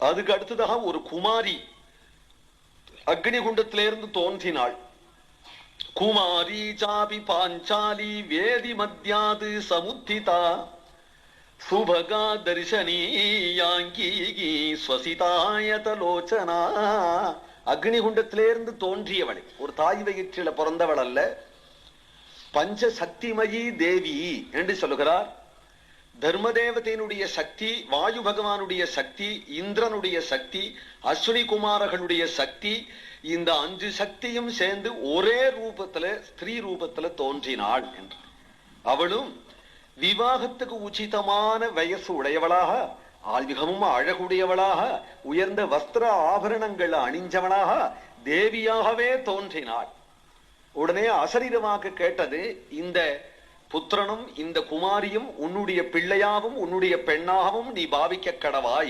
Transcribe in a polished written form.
அதுக்கு அடுத்ததாக ஒரு குமாரி அக்னிகுண்டத்திலிருந்து தோன்றினாள். குமாரி சாபி பாஞ்சாலி வேதி மத்யாது சமுத்திதா சுபகா தரிசனீயாங்கி ஸ்வசிதாயதலோச்சனா. அக்னிகுண்டத்திலிருந்து தோன்றியவளை, ஒரு தாய் வயிற்றில பிறந்தவள் அல்ல, பஞ்சசக்திமயி தேவி என்று சொல்லுகிறார். தர்மதேவதையினுடைய சக்தி, வாயு பகவானுடைய சக்தி, இந்திரனுடைய சக்தி, அஸ்வினி குமாரர்களுடைய சக்தி, இந்த 5 சக்தியும் சேர்ந்து ஒரே ரூபத்துல ஸ்திரீ ரூபத்துல தோன்றினாள் என்று. அவளும் விவாகத்துக்கு உச்சிதமான வயசு உடையவளாக, மிகவும் அழகுடையவளாக, உயர்ந்த வஸ்திர ஆபரணங்கள் அணிஞ்சவளாக தேவியாகவே தோன்றினாள். உடனே அசரீரமாக கேட்டது, இந்த புத்திரனும் இந்த குமாரியும் உன்னுடைய பிள்ளையாவும் உன்னுடைய பெண்ணாகவும் நீ பாவிக்க கடவாய்